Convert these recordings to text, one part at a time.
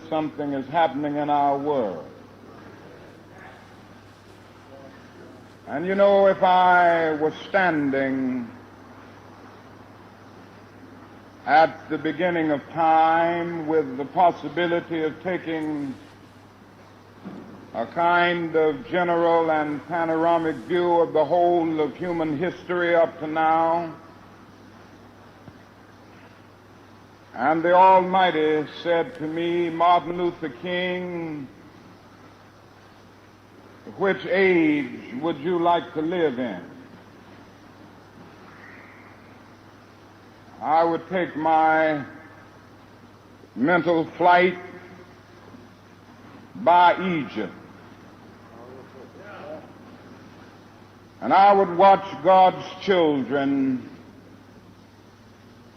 Something is happening in our world. And you know, if I was standing at the beginning of time with the possibility of taking a kind of general and panoramic view of the whole of human history up to now, and the Almighty said to me, Martin Luther King, which age would you like to live in? I would take my mental flight by Egypt, and I would watch God's children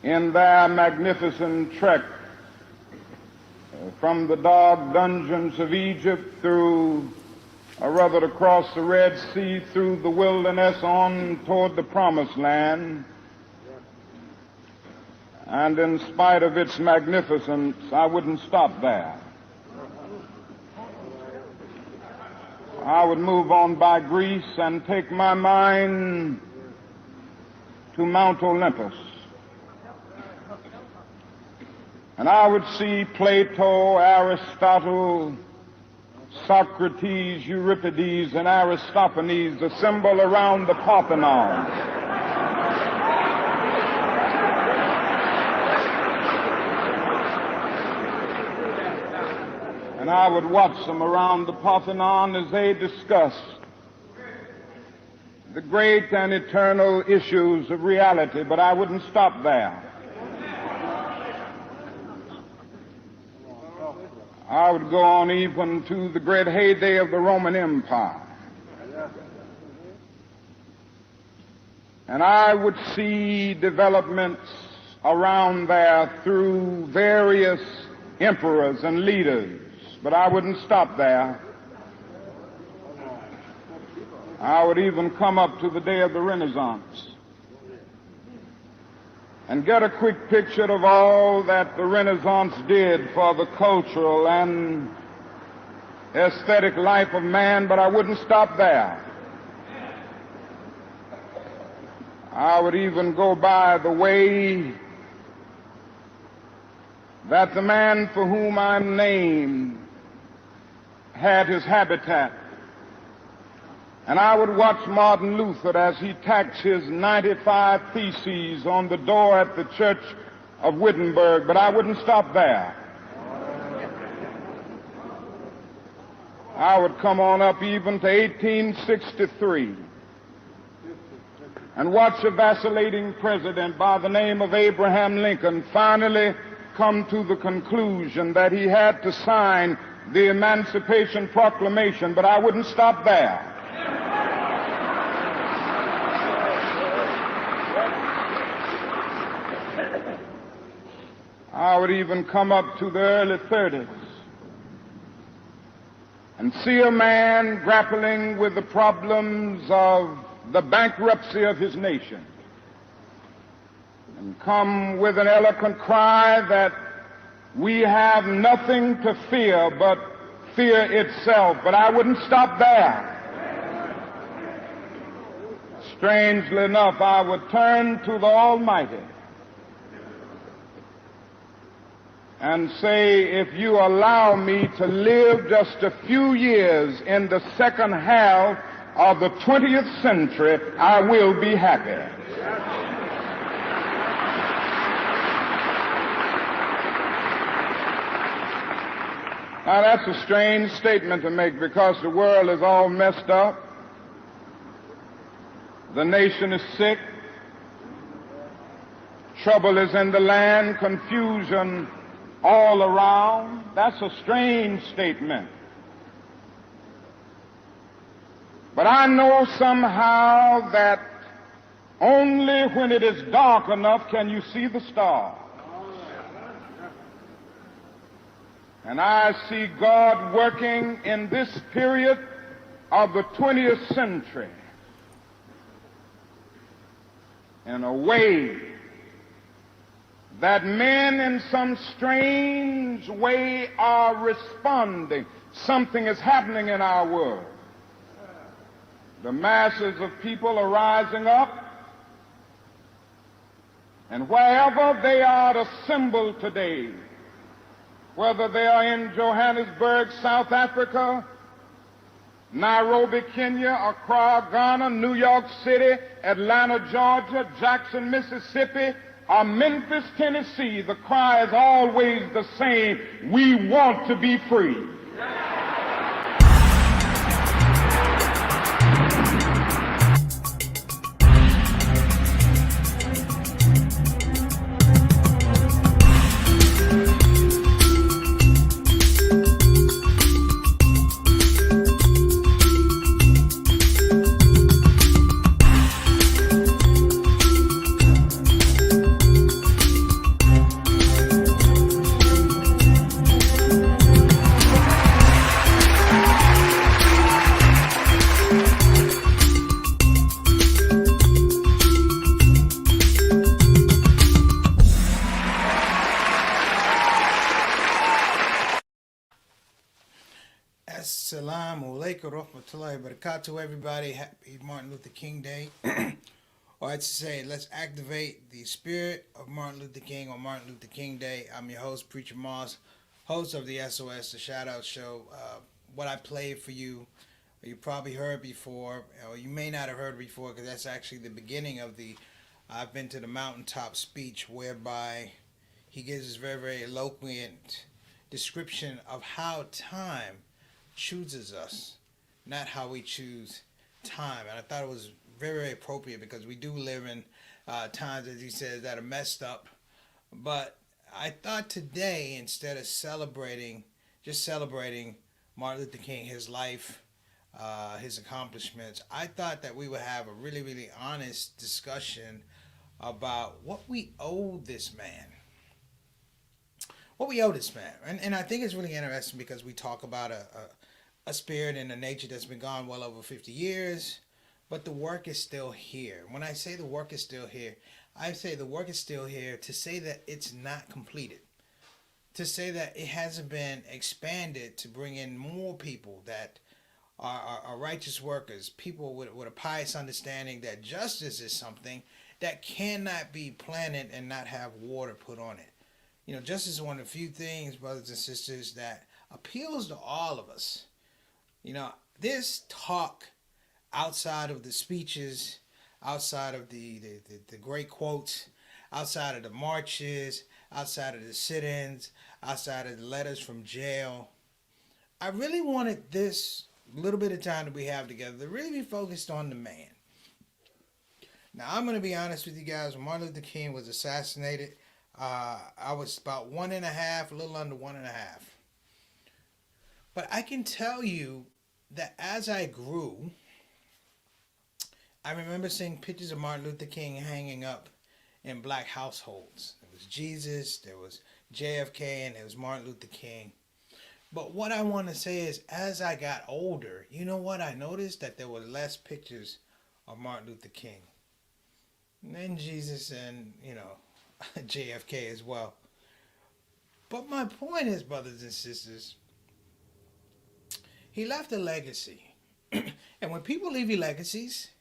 in their magnificent trek from the dark dungeons of Egypt through, or rather across the Red Sea, through the wilderness on toward the Promised Land. And in spite of its magnificence, I wouldn't stop there. I would move on by Greece and take my mind to Mount Olympus. And I would see Plato, Aristotle, Socrates, Euripides, and Aristophanes assemble around the Parthenon. And I would watch them around the Parthenon as they discussed the great and eternal issues of reality, but I wouldn't stop there. I would go on even to the great heyday of the Roman Empire. And I would see developments around there through various emperors and leaders, but I wouldn't stop there. I would even come up to the day of the Renaissance and get a quick picture of all that the Renaissance did for the cultural and aesthetic life of man, but I wouldn't stop there. I would even go by the way that the man for whom I'm named had his habitat. And I would watch Martin Luther as he tacks his 95 Theses on the door at the church of Wittenberg, but I wouldn't stop there. I would come on up even to 1863 and watch a vacillating president by the name of Abraham Lincoln finally come to the conclusion that he had to sign the Emancipation Proclamation, but I wouldn't stop there. I would even come up to the early 30s and see a man grappling with the problems of the bankruptcy of his nation and come with an eloquent cry that we have nothing to fear but fear itself, but I wouldn't stop there. Strangely enough, I would turn to the Almighty and say, if you allow me to live just a few years in the second half of the 20th century, I will be happy. Now, that's a strange statement to make because the world is all messed up. The nation is sick. Trouble is in the land, confusion all around. That's a strange statement. But I know somehow that only when it is dark enough can you see the stars. And I see God working in this period of the 20th century in a way that men in some strange way are responding. Something is happening in our world. The masses of people are rising up, and wherever they are assembled today, whether they are in Johannesburg, South Africa, Nairobi, Kenya, Accra, Ghana, New York City, Atlanta, Georgia, Jackson, Mississippi, or Memphis, Tennessee, the cry is always the same: we want to be free. Assalamu alaikum warahmatullahi wabarakatuh, everybody. Happy Martin Luther King Day. Or I'd say, let's activate the spirit of Martin Luther King on Martin Luther King Day. I'm your host, Preacher Moss, host of the SOS, the ShOUT show. What I played for you, you probably heard before, or you may not have heard before, because that's actually the beginning of the I've Been to the Mountaintop speech, whereby he gives this very, very eloquent description of how time chooses us, not how we choose time. And I thought it was very, very appropriate, because we do live in times, as he says, that are messed up. But I thought today, instead of celebrating Martin Luther King, his life, his accomplishments, I thought that we would have a really, really honest discussion about what we owe this man. What we owe this man. And I think it's really interesting, because we talk about a spirit and a nature that's been gone well over 50 years, but the work is still here. When I say the work is still here, I say the work is still here to say that it's not completed, to say that it hasn't been expanded to bring in more people that are righteous workers, people with a pious understanding that justice is something that cannot be planted and not have water put on it. You know, justice is one of the few things, brothers and sisters, that appeals to all of us. You know, this talk outside of the speeches, outside of the great quotes, outside of the marches, outside of the sit-ins, outside of the letters from jail, I really wanted this little bit of time that we have together to really be focused on the man. Now, I'm going to be honest with you guys. When Martin Luther King was assassinated, I was about a little under 1.5. But I can tell you that as I grew, I remember seeing pictures of Martin Luther King hanging up in black households. There was Jesus, there was JFK, and there was Martin Luther King. But what I want to say is, as I got older, you know what? I noticed that there were less pictures of Martin Luther King. And then Jesus and, JFK as well. But my point is, brothers and sisters, he left a legacy. And when people leave you legacies,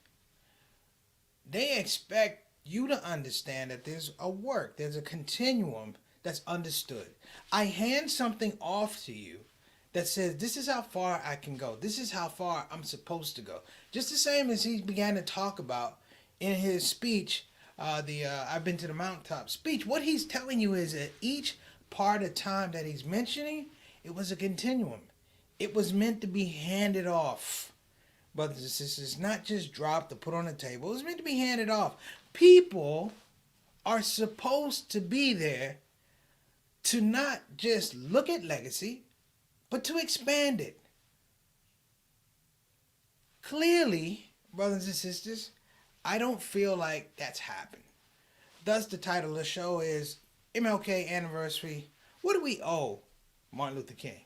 they expect you to understand that there's a continuum that's understood. I hand something off to you that says, this is how far I can go. This is how far I'm supposed to go. Just the same as he began to talk about in his speech, I've Been to the Mountaintop speech. What he's telling you is that each part of time that he's mentioning, it was a continuum. It was meant to be handed off. Brothers and sisters, not just dropped or put on the table. It was meant to be handed off. People are supposed to be there to not just look at legacy, but to expand it. Clearly, brothers and sisters, I don't feel like that's happened. Thus, the title of the show is MLK Anniversary. What do we owe Martin Luther King?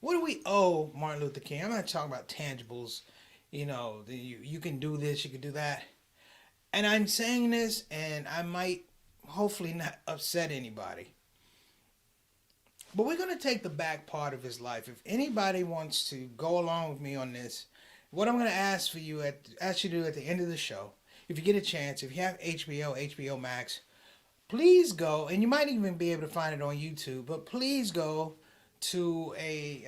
What do we owe Martin Luther King? I'm not talking about tangibles. You can do this, you can do that. And I'm saying this, and I might hopefully not upset anybody. But we're going to take the back part of his life. If anybody wants to go along with me on this, what I'm going to ask you to do at the end of the show, if you get a chance, if you have HBO Max, please go, and you might even be able to find it on YouTube, but please go to a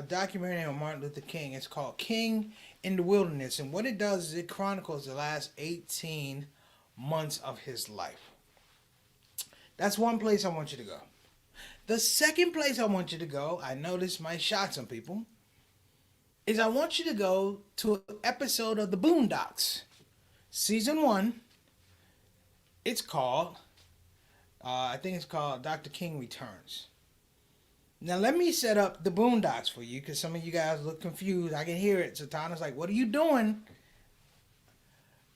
documentary on Martin Luther King. It's called King in the Wilderness, and what it does is it chronicles the last 18 months of his life. That's one place I want you to go. The second place I want you to go, I know this might shock some people, is I want you to go to an episode of The Boondocks. Season 1, it's called, I think it's called Dr. King Returns. Now let me set up The Boondocks for you, because some of you guys look confused. I can hear it. So Tana's like, what are you doing?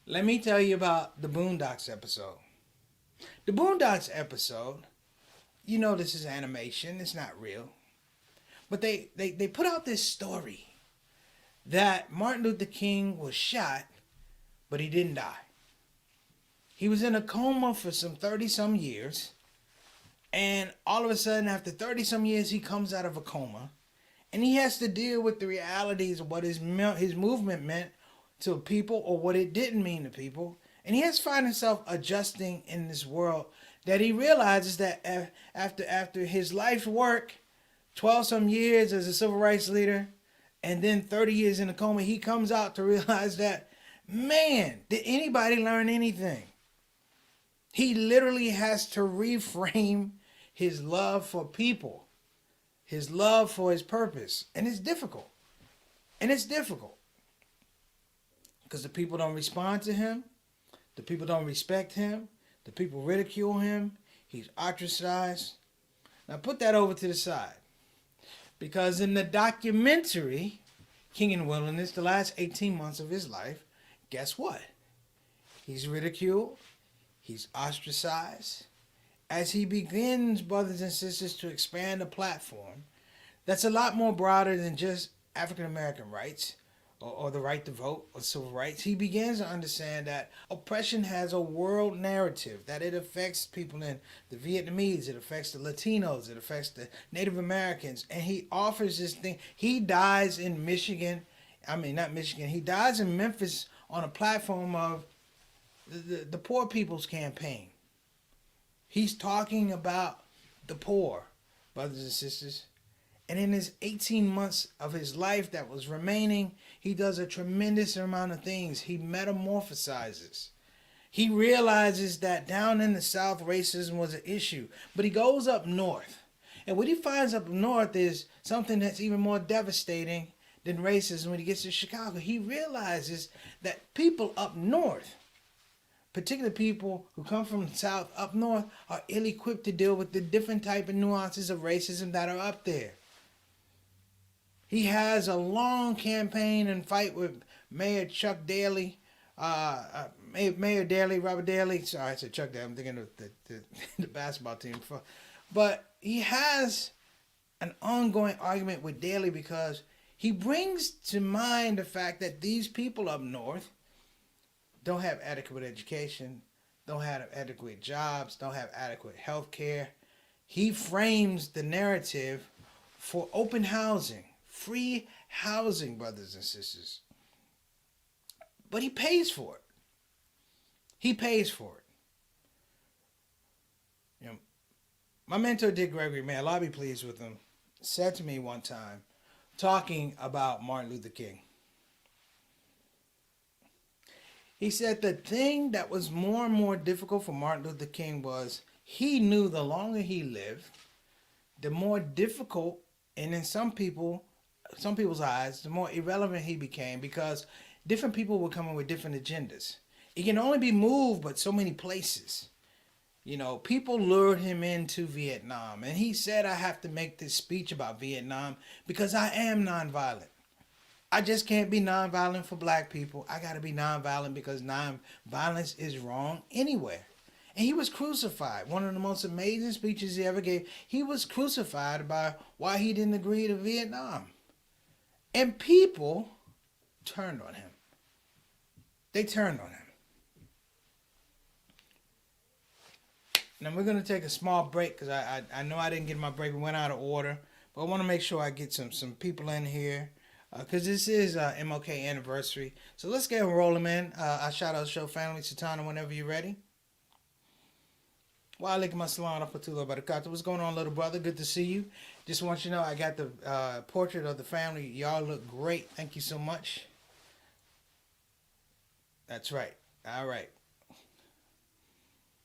Let me tell you about The Boondocks episode. The Boondocks episode, you know this is animation. It's not real. But they put out this story that Martin Luther King was shot, but he didn't die. He was in a coma for some 30-some years. And all of a sudden, after 30-some years, he comes out of a coma. And he has to deal with the realities of what his movement meant to people or what it didn't mean to people. And he has to find himself adjusting in this world that he realizes that after his life's work, 12-some years as a civil rights leader, and then 30 years in a coma, he comes out to realize that, man, did anybody learn anything? He literally has to reframe his love for people, his love for his purpose. And it's difficult. Because the people don't respond to him. The people don't respect him. The people ridicule him. He's ostracized. Now put that over to the side. Because in the documentary, King in the Wilderness, the last 18 months of his life, guess what? He's ridiculed. He's ostracized. As he begins, brothers and sisters, to expand a platform that's a lot more broader than just African American rights or the right to vote or civil rights, he begins to understand that oppression has a world narrative, that it affects people in the Vietnamese, it affects the Latinos, it affects the Native Americans, and he offers this thing. He dies in he dies in Memphis on a platform of the Poor People's Campaign. He's talking about the poor, brothers and sisters. And in his 18 months of his life that was remaining, he does a tremendous amount of things. He metamorphosizes. He realizes that down in the South, racism was an issue. But he goes up north. And what he finds up north is something that's even more devastating than racism when he gets to Chicago. He realizes that people up north, particularly people who come from the South up north, are ill-equipped to deal with the different type of nuances of racism that are up there. He has a long campaign and fight with Mayor Chuck Daly, Mayor Daly, Robert Daly. Sorry, I said Chuck Daly. I'm thinking of the basketball team. But he has an ongoing argument with Daly because he brings to mind the fact that these people up north don't have adequate education, don't have adequate jobs, don't have adequate health care. He frames the narrative for open housing, free housing, brothers and sisters. But he pays for it. He pays for it. You know, my mentor, Dick Gregory, man, I'll be pleased with him, said to me one time, talking about Martin Luther King. He said the thing that was more and more difficult for Martin Luther King was he knew the longer he lived, the more difficult, and in some people's eyes, the more irrelevant he became because different people were coming with different agendas. He can only be moved but so many places. You know, people lured him into Vietnam, and he said, I have to make this speech about Vietnam because I am nonviolent. I just can't be nonviolent for black people. I got to be nonviolent because nonviolence is wrong anywhere. And he was crucified. One of the most amazing speeches he ever gave. He was crucified about why he didn't agree to Vietnam. And people turned on him. They turned on him. Now we're going to take a small break because I know I didn't get my break. We went out of order. But I want to make sure I get some people in here because this is MLK anniversary. So let's get rolling, man. I shout out show family, Satana, whenever you're ready. Wa alaikum assalam wa rahmatullahi wa barakatuh. What's going on, little brother? Good to see you. Just want you to know I got the portrait of the family. Y'all look great. Thank you so much. That's right. All right.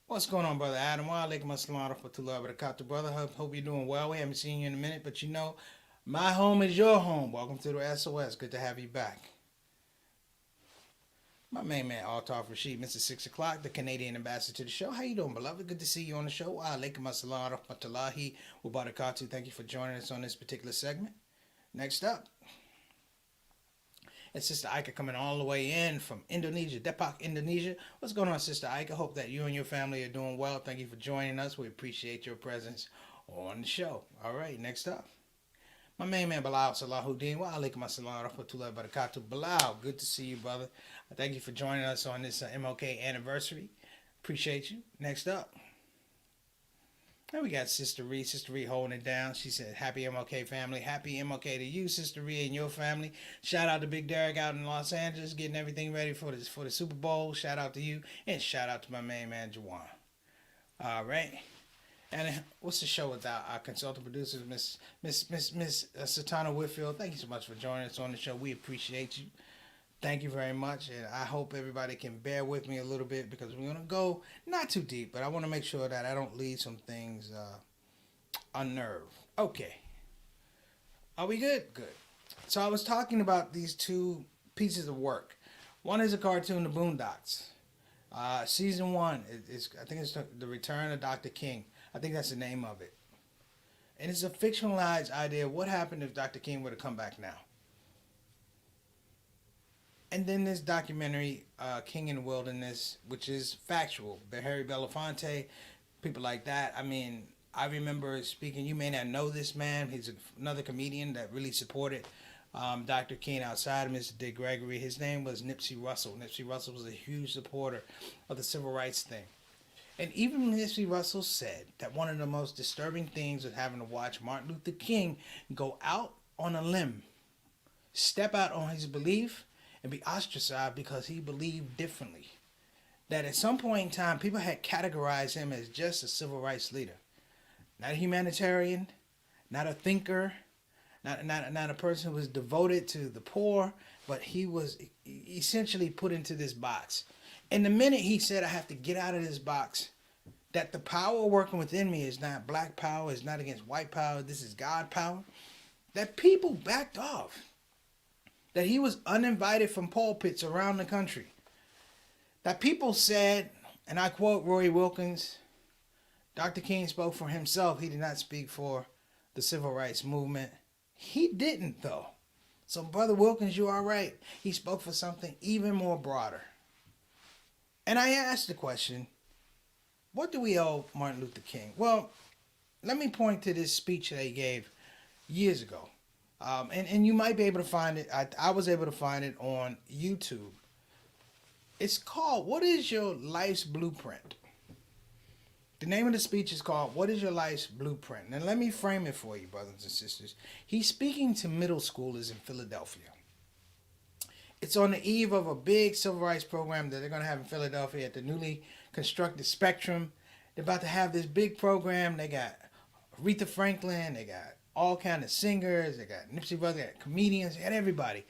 What's going on, brother Adam? Wa alaikum assalam wa rahmatullahi wa barakatuh, brother. Hope you're doing well. We haven't seen you in a minute, but you know, my home is your home. Welcome to the SOS. Good to have you back. My main man, Altaf Rashid, Mr. 6 o'clock, the Canadian ambassador to the show. How you doing, beloved? Good to see you on the show. Wa alaikum assalam wa rahmatullahi wa barakatuh. Thank you for joining us on this particular segment. Next up, it's Sister Ika coming all the way in from Indonesia, Depok, Indonesia. What's going on, Sister Ika? Hope that you and your family are doing well. Thank you for joining us. We appreciate your presence on the show. All right, next up, my main man, Bilal Salahuddin. Wa alaikum assalam wa rahmatullahi wa barakatuh. Bilal, good to see you, brother. Thank you for joining us on this MLK anniversary. Appreciate you. Next up, now we got Sister Ree. Sister Ree holding it down. She said, happy MLK family. Happy MLK to you, Sister Ree, and your family. Shout out to Big Derek out in Los Angeles, getting everything ready for the Super Bowl. Shout out to you. And shout out to my main man, Jawan. All right. And what's the show without our consultant producers, Miss Satana Whitfield? Thank you so much for joining us on the show. We appreciate you. Thank you very much, and I hope everybody can bear with me a little bit because we're going to go not too deep, but I want to make sure that I don't leave some things unnerved. Okay. Are we good? Good. So I was talking about these two pieces of work. One is a cartoon, The Boondocks. Season 1, I think it's The Return of Dr. King. I think that's the name of it. And it's a fictionalized idea of what happened if Dr. King were to come back now. And then this documentary, King in the Wilderness, which is factual. Harry Belafonte, people like that. I mean, I remember speaking, you may not know this man. He's another comedian that really supported Dr. King outside of Mr. Dick Gregory. His name was Nipsey Russell. Nipsey Russell was a huge supporter of the civil rights thing. And even Nipsey Russell said that one of the most disturbing things was having to watch Martin Luther King go out on a limb, step out on his belief, and be ostracized because he believed differently. That at some point in time, people had categorized him as just a civil rights leader. Not a humanitarian, not a thinker, not a person who was devoted to the poor, but he was essentially put into this box. And the minute he said, I have to get out of this box, that the power working within me is not black power, is not against white power, this is God power, that people backed off. That he was uninvited from pulpits around the country. That people said, and I quote Roy Wilkins, Dr. King spoke for himself. He did not speak for the civil rights movement. He didn't, though. So, Brother Wilkins, you are right. He spoke for something even more broader. And I asked the question, what do we owe Martin Luther King? Well, let me point to this speech that he gave years ago. And you might be able to find it. I was able to find it on YouTube. It's called, What is Your Life's Blueprint? The name of the speech is called, What is Your Life's Blueprint? And let me frame it for you, brothers and sisters. He's speaking to middle schoolers in Philadelphia. It's on the eve of a big civil rights program that they're going to have in Philadelphia at the newly constructed Spectrum. They're about to have this big program. They got Aretha Franklin. They got all kind of singers. They got Nipsey Russell. They got comedians. They got everybody.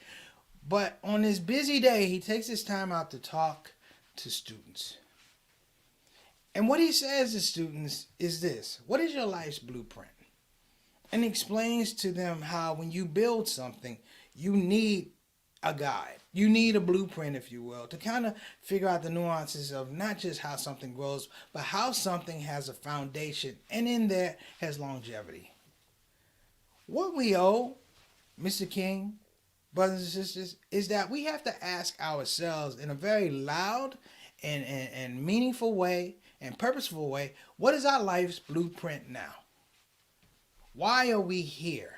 But on this busy day, he takes his time out to talk to students. And what he says to students is this: what is your life's blueprint? And he explains to them how when you build something, you need a guide. You need a blueprint, if you will, to kind of figure out the nuances of not just how something grows, but how something has a foundation and in there has longevity. What we owe Mr. King, brothers and sisters, is that we have to ask ourselves in a very loud and meaningful way and purposeful way, what is our life's blueprint now? Why are we here?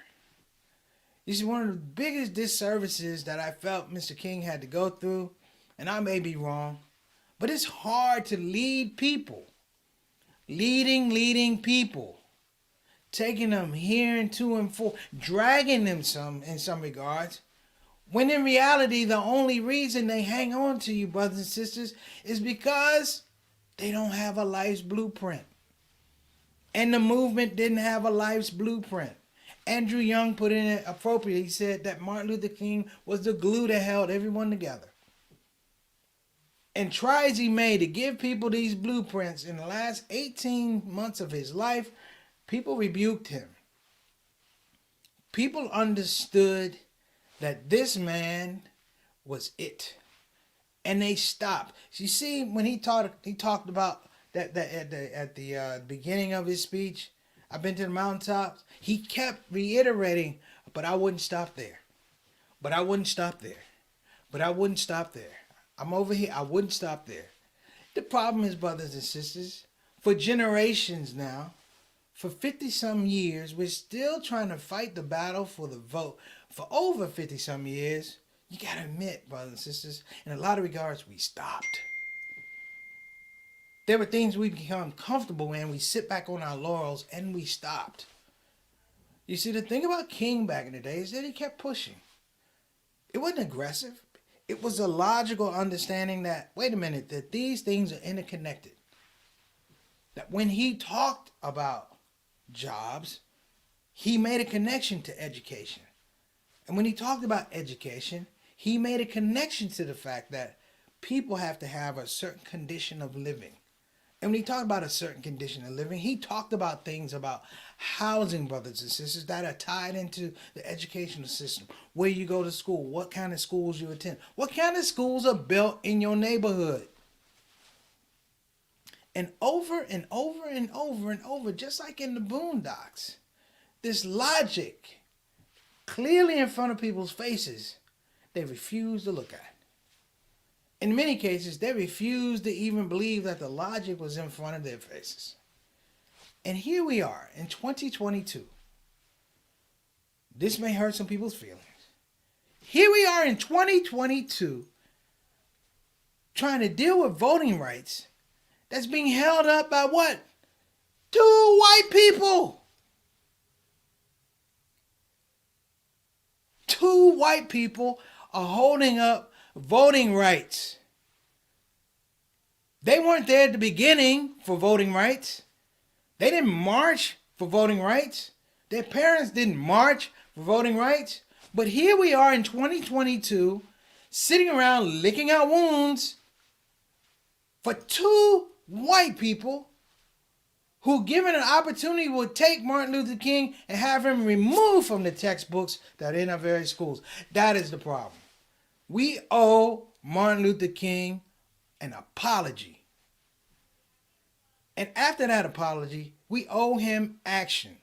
This is one of the biggest disservices that I felt Mr. King had to go through, and I may be wrong, but it's hard to lead people leading people, taking them here and to and for, dragging them in some regards. When in reality, the only reason they hang on to you, brothers and sisters, is because they don't have a life's blueprint. And the movement didn't have a life's blueprint. Andrew Young put in it appropriately. He said that Martin Luther King was the glue that held everyone together. And tries he made to give people these blueprints in the last 18 months of his life, people rebuked him. People understood that this man was it. And they stopped. You see, when he talked about that at the beginning of his speech, I've been to the mountaintops, he kept reiterating, but I wouldn't stop there. But I wouldn't stop there. But I wouldn't stop there. I'm over here. I wouldn't stop there. The problem is, brothers and sisters, for generations now, for 50-some years, we're still trying to fight the battle for the vote. For over 50-some years, you got to admit, brothers and sisters, in a lot of regards, we stopped. There were things we become comfortable in. We sit back on our laurels, and we stopped. You see, the thing about King back in the day is that he kept pushing. It wasn't aggressive. It was a logical understanding that, wait a minute, that these things are interconnected. That when he talked about jobs, he made a connection to education. And when he talked about education, he made a connection to the fact that people have to have a certain condition of living. And when he talked about a certain condition of living, he talked about things about housing, brothers and sisters, that are tied into the educational system. Where you go to school, what kind of schools you attend, what kind of schools are built in your neighborhood. And over and over and over and over, just like in the Boondocks, this logic clearly in front of people's faces, they refuse to look at. In many cases, they refuse to even believe that the logic was in front of their faces. And here we are in 2022. This may hurt some people's feelings. Here we are in 2022 trying to deal with voting rights that's being held up by what? 2 white people. 2 white people are holding up voting rights. They weren't there at the beginning for voting rights. They didn't march for voting rights. Their parents didn't march for voting rights. But here we are in 2022, sitting around licking our wounds for 2 white people who, given an opportunity, would take Martin Luther King and have him removed from the textbooks that are in our various schools. That is the problem. We owe Martin Luther King an apology. And after that apology, we owe him action.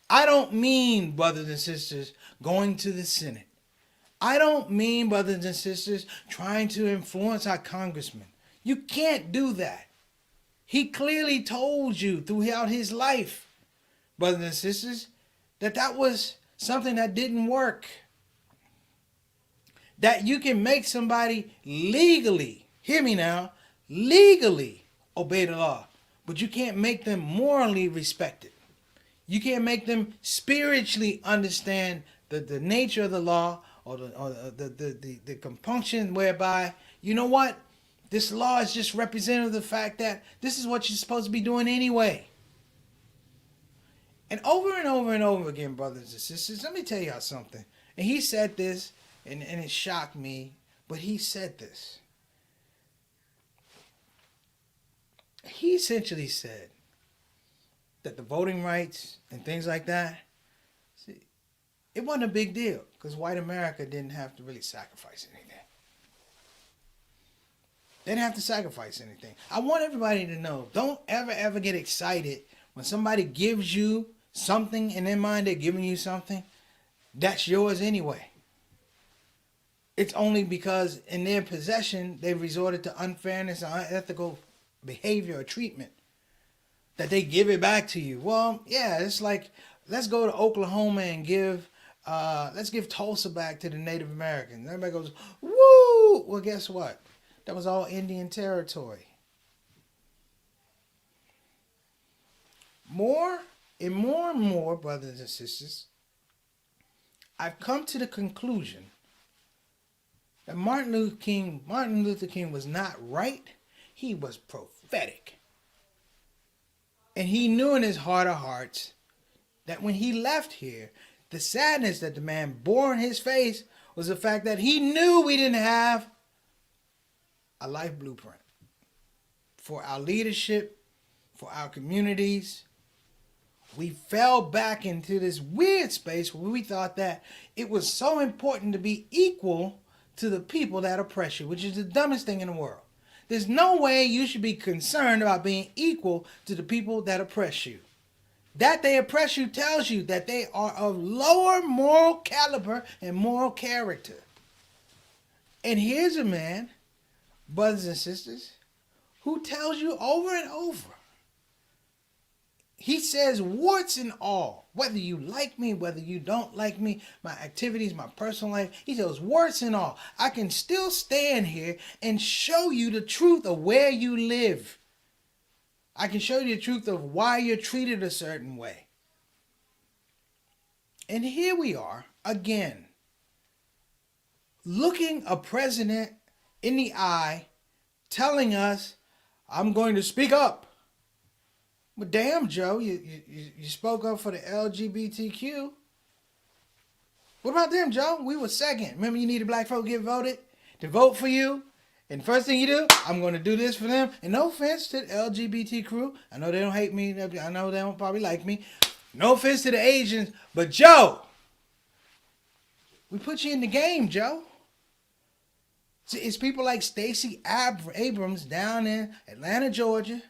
I don't mean, brothers and sisters, going to the Senate. I don't mean, brothers and sisters, trying to influence our congressman. You can't do that. He clearly told you throughout his life, brothers and sisters, that was something that didn't work. That you can make somebody legally, hear me now, legally obey the law, but you can't make them morally respect it. You can't make them spiritually understand the nature of the law or the compunction whereby, you know what, this law is just representative of the fact that this is what you're supposed to be doing anyway. And over again, brothers and sisters, let me tell y'all something. And he said this, and it shocked me, but he said this. He essentially said that the voting rights and things like that, see, it wasn't a big deal because white America didn't have to really sacrifice anything. They didn't have to sacrifice anything. I want everybody to know, don't ever get excited when somebody gives you something in their mind, they're giving you something, that's yours anyway. It's only because in their possession, they've resorted to unfairness and unethical behavior or treatment that they give it back to you. Well, yeah, it's like, let's go to Oklahoma and let's give Tulsa back to the Native Americans. Everybody goes, woo! Well, guess what? That was all Indian territory. more and more, brothers and sisters, I've come to the conclusion that Martin Luther King was not right. He was prophetic. And he knew in his heart of hearts that when he left here, the sadness that the man bore in his face was the fact that he knew we didn't have a life blueprint for our leadership, for our communities. We fell back into this weird space where we thought that it was so important to be equal to the people that oppress you, which is the dumbest thing in the world. There's no way you should be concerned about being equal to the people that oppress you. That they oppress you tells you that they are of lower moral caliber and moral character. And here's a man, brothers and sisters, who tells you over and over. He says warts and all, whether you like me, whether you don't like me, my activities, my personal life, he says warts and all. I can still stand here and show you the truth of where you live. I can show you the truth of why you're treated a certain way. And here we are again, looking a president in the eye, telling us, I'm going to speak up. Well, damn, Joe, you spoke up for the LGBTQ. What about them, Joe? We were second. Remember, you needed black folk to get voted to vote for you? And first thing you do, I'm going to do this for them. And no offense to the LGBT crew. I know they don't hate me. I know they don't probably like me. No offense to the Asians. But, Joe, we put you in the game, Joe. It's people like Stacey Abrams down in Atlanta, Georgia,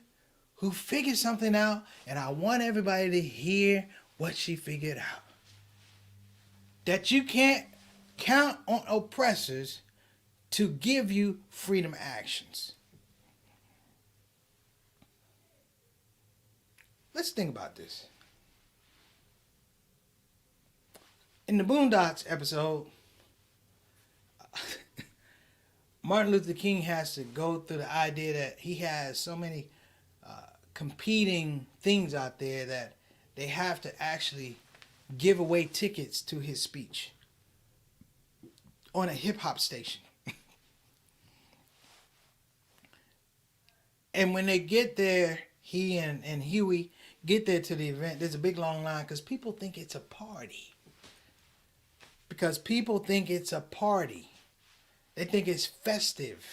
who figured something out, and I want everybody to hear what she figured out. That you can't count on oppressors to give you freedom actions. Let's think about this. In the Boondocks episode, Martin Luther King has to go through the idea that he has so many competing things out there that they have to actually give away tickets to his speech on a hip-hop station. And when they get there, he and Huey get there to the event, there's a big long line because people think it's a party. They think it's festive.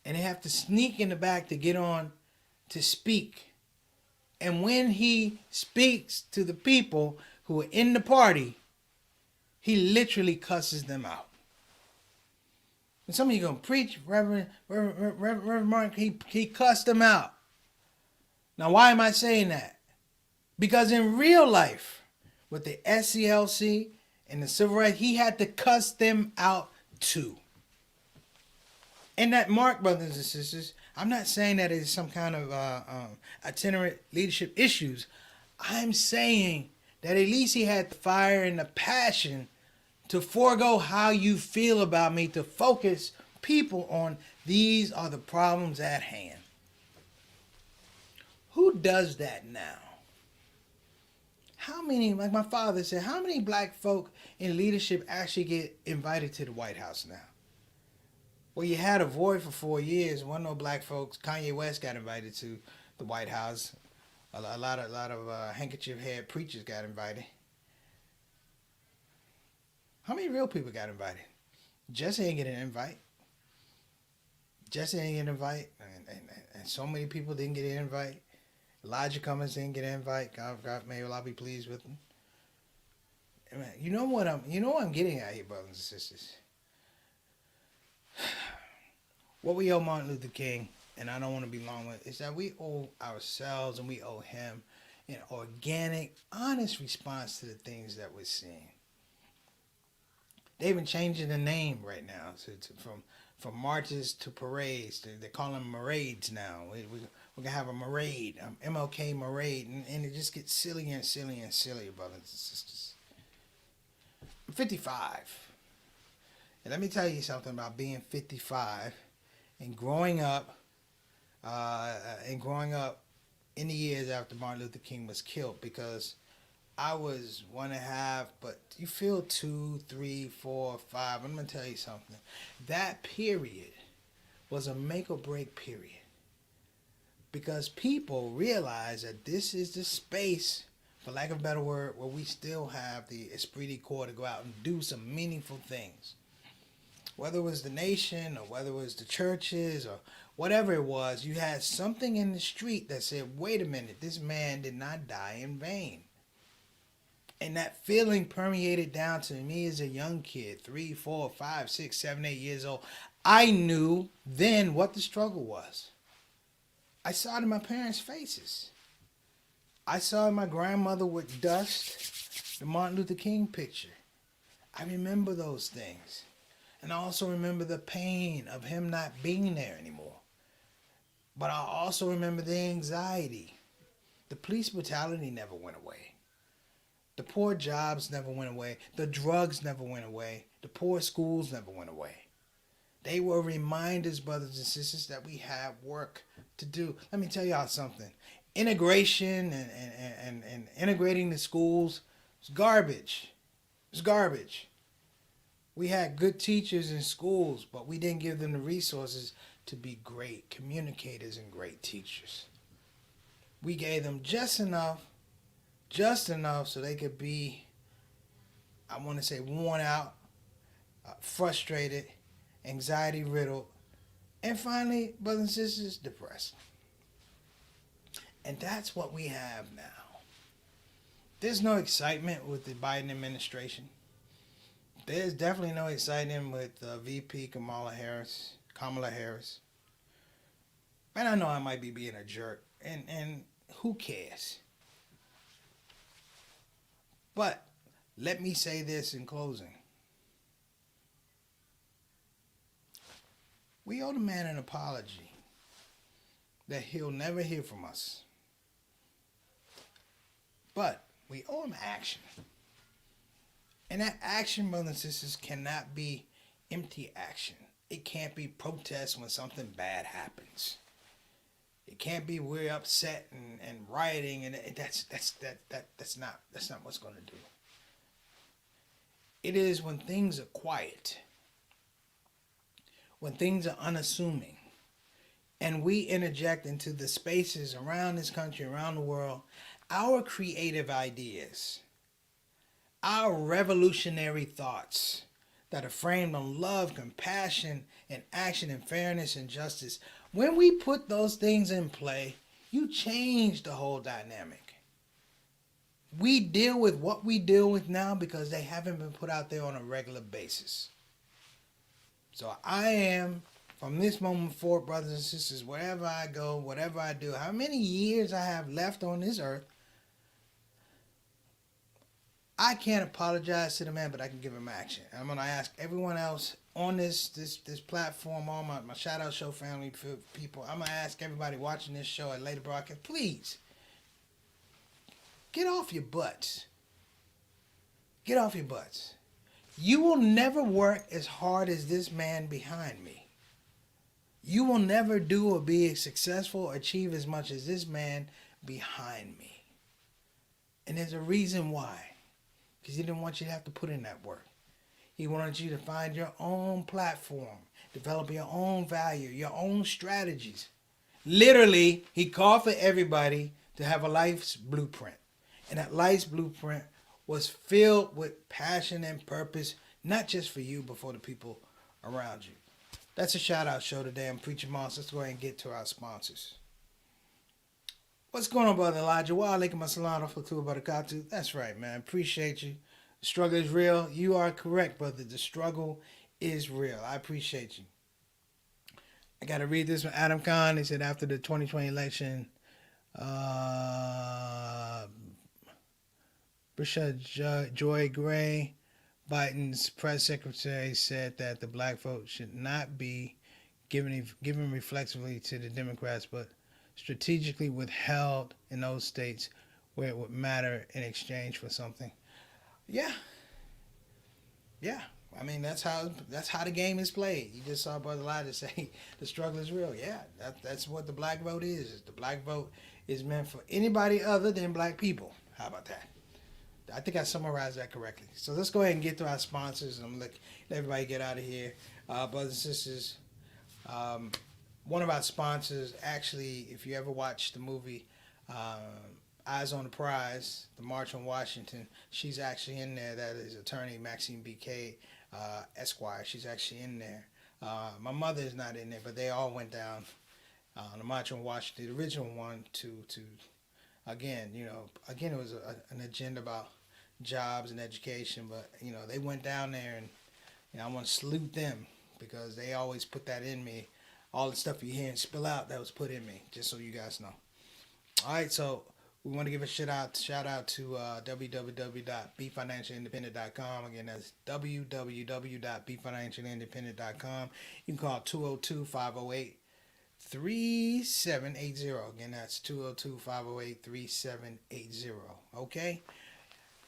And they have to sneak in the back to get on to speak. And when he speaks to the people who are in the party, he literally cusses them out. And some of you going to preach, Reverend Mark, he cussed them out. Now, why am I saying that? Because in real life, with the SCLC and the civil rights, he had to cuss them out too. And that mark, brothers and sisters, I'm not saying that it's some kind of itinerant leadership issues. I'm saying that at least he had the fire and the passion to forego how you feel about me, to focus people on these are the problems at hand. Who does that now? How many, like my father said, how many black folk in leadership actually get invited to the White House now? Well, you had a void for 4 years. One no black folks. Kanye West got invited to the White House. A lot of handkerchief head preachers got invited. How many real people got invited? Jesse ain't get an invite. And so many people didn't get an invite. Elijah Cummings didn't get an invite. God may well be pleased with him. You know what I'm getting at here, brothers and sisters. What we owe Martin Luther King, and I don't want to be long with it, is that we owe ourselves and we owe him an organic, honest response to the things that we're seeing. They've been changing the name right now from marches to parades. They call them marades now. We're going to have a marade, MLK marade, and it just gets sillier and sillier and sillier, brothers and sisters. I'm 55. And let me tell you something about being 55 and growing up in the years after Martin Luther King was killed, because I was 1.5, but you feel 2, 3, 4, 5. I'm going to tell you something. That period was a make or break period, because people realize that this is the space, for lack of a better word, where we still have the esprit de corps to go out and do some meaningful things. Whether it was the nation or whether it was the churches or whatever it was, you had something in the street that said, wait a minute, this man did not die in vain. And that feeling permeated down to me as a young kid, 3, 4, 5, 6, 7, 8 years old. I knew then what the struggle was. I saw it in my parents' faces. I saw it in my grandmother with dust, the Martin Luther King picture. I remember those things. And I also remember the pain of him not being there anymore. But I also remember the anxiety. The police brutality never went away. The poor jobs never went away. The drugs never went away. The poor schools never went away. They were reminders, brothers and sisters, that we have work to do. Let me tell y'all something. Integration and integrating the schools is garbage. It's garbage. We had good teachers in schools, but we didn't give them the resources to be great communicators and great teachers. We gave them just enough so they could be, I want to say, worn out, frustrated, anxiety riddled, and finally, brothers and sisters, depressed. And that's what we have now. There's no excitement with the Biden administration. There's definitely no excitement with VP Kamala Harris. And I know I might be being a jerk, and who cares? But let me say this in closing. We owe the man an apology that he'll never hear from us. But we owe him action. And that action, brothers and sisters, cannot be empty action. It can't be protest when something bad happens. It can't be we're upset and rioting, and that's not what's going to do. It is when things are quiet, when things are unassuming, and we interject into the spaces around this country, around the world, our creative ideas, our revolutionary thoughts that are framed on love, compassion, and action, and fairness and justice. When we put those things in play, you change the whole dynamic. We deal with what we deal with now because they haven't been put out there on a regular basis. So I am, from this moment forward, brothers and sisters, wherever I go, whatever I do, how many years I have left on this earth, I can't apologize to the man, but I can give him action. I'm going to ask everyone else on this platform, all my Shout Out Show family people, I'm going to ask everybody watching this show at later broadcast, please, get off your butts. Get off your butts. You will never work as hard as this man behind me. You will never do or be successful or achieve as much as this man behind me. And there's a reason why. Because he didn't want you to have to put in that work. He wanted you to find your own platform, develop your own value, your own strategies. Literally, he called for everybody to have a life's blueprint. And that life's blueprint was filled with passion and purpose, not just for you, but for the people around you. That's a shout-out show today. I'm Preacher Moss. Let's go ahead and get to our sponsors. What's going on, Brother Elijah? Wa alaikum assalam wa rahmatullahi wa barakatuh. That's right, man. Appreciate you. The struggle is real. You are correct, brother. The struggle is real. I appreciate you. I got to read this from Adam Khan. He said after the 2020 election, Brisha Joy Gray, Biden's press secretary, said that the black vote should not be given reflexively to the Democrats, but strategically withheld in those states where it would matter in exchange for something. Yeah. I mean, that's how the game is played. You just saw Brother Elijah say the struggle is real. Yeah, that's what the black vote is. The black vote is meant for anybody other than black people. How about that? I think I summarized that correctly. So let's go ahead and get to our sponsors. I'm going to let everybody get out of here. Brothers and sisters, one of our sponsors, actually, if you ever watched the movie Eyes on the Prize, the March on Washington, she's actually in there. That is attorney Maxine B.K. Esquire. She's actually in there. My mother is not in there, but they all went down on the March on Washington, the original one, to again, it was an agenda about jobs and education, but they went down there, and I want to salute them because they always put that in me. All the stuff you hear and spill out, that was put in me, just so you guys know. All right, so we want to give a shout out to www.befinancialindependent.com. Again, that's www.befinancialindependent.com. You can call 202-508-3780. Again, that's 202-508-3780. Okay?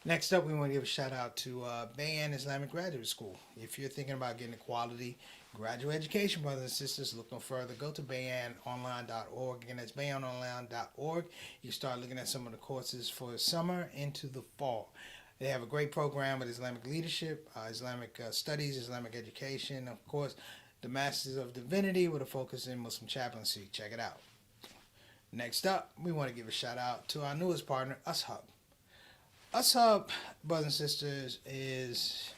Next up, we want to give a shout out to Bayan Islamic Graduate School. If you're thinking about getting a quality graduate education, brothers and sisters, look no further. Go to bayanonline.org. Again, that's bayanonline.org. You can start looking at some of the courses for summer into the fall. They have a great program with Islamic leadership, Islamic studies, Islamic education, of course, the Masters of Divinity with a focus in Muslim chaplaincy. Check it out. Next up, we want to give a shout out to our newest partner, ShOUT. ShOUT, brothers and sisters, is,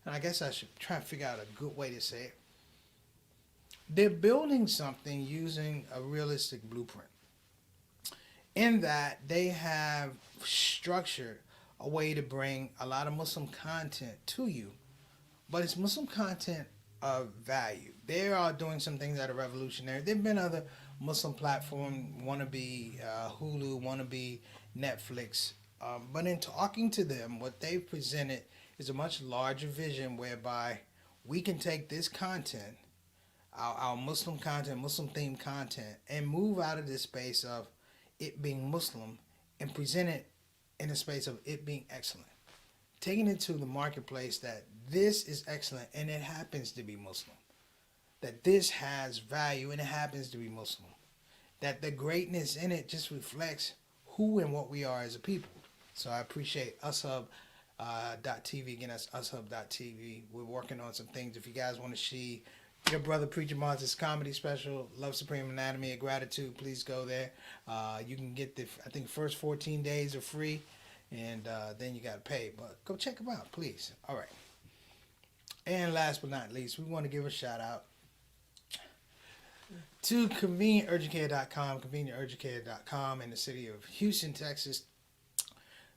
and I guess I should try to figure out a good way to say it. They're building something using a realistic blueprint. In that they have structured a way to bring a lot of Muslim content to you, but it's Muslim content of value. They are doing some things that are revolutionary. There have been other Muslim platforms, wannabe Hulu, wannabe Netflix, but in talking to them, what they've presented is a much larger vision whereby we can take this content, our Muslim content, Muslim themed content, and move out of this space of it being Muslim and present it in a space of it being excellent. Taking it to the marketplace that this is excellent and it happens to be Muslim. That this has value and it happens to be Muslim. That the greatness in it just reflects who and what we are as a people. So I appreciate ushub.tv. Again, that's ushub.tv. We're working on some things. If you guys want to see your brother Preacher Martha's comedy special, Love Supreme Anatomy of Gratitude, please go there. You can get first 14 days are free, and then you got to pay. But go check them out, please. All right. And last but not least, we want to give a shout out to convenienturgentcare.com in the city of Houston, Texas,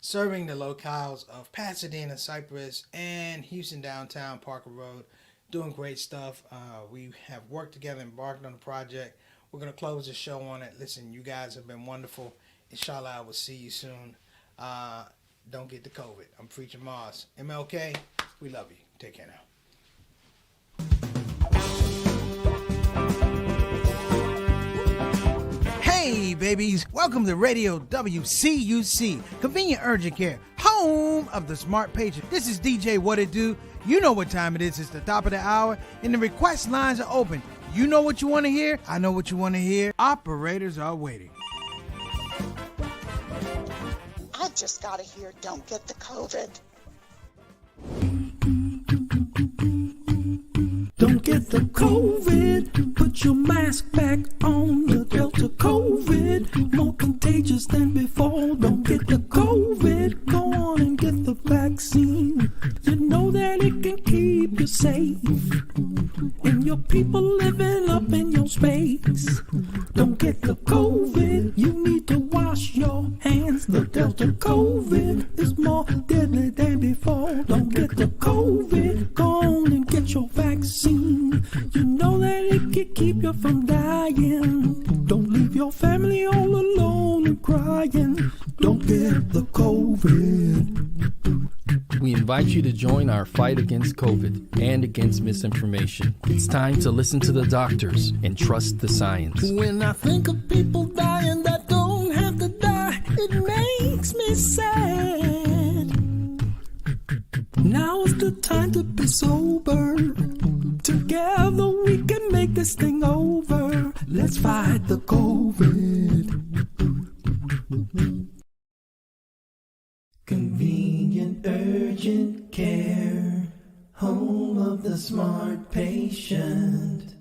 serving the locales of Pasadena, Cypress, and Houston downtown, Parker Road, doing great stuff. We have worked together, embarked on a project. We're going to close the show on it. Listen, you guys have been wonderful. Inshallah, I will see you soon. Don't get the COVID. I'm Preacher Mars. MLK, we love you. Take care now. Hey, babies. Welcome to Radio WCUC, Convenient Urgent Care, home of the smart patient. This is DJ What It Do. You know what time it is. It's the top of the hour, and the request lines are open. You know what you want to hear. I know what you want to hear. Operators are waiting. I just got to hear Don't Get the COVID. Don't get the COVID. Put your mask back on. The Delta COVID, more contagious than before. Don't get the COVID. Go on and get the vaccine. You know that it can keep you safe, and your people living up in your space. Don't get the COVID. You need to wash your hands. The Delta COVID is more deadly than before. Don't get the COVID. Go on and get your vaccine. You know that it can keep you from dying. Don't leave your family all alone and crying. Don't get the COVID. We invite you to join our fight against COVID and against misinformation. It's time to listen to the doctors and trust the science. When I think of people dying that don't have to die, it makes me sad. Now it's the time to be sober. Together we can make this thing over. Let's fight the COVID. Convenient urgent care, home of the smart patient.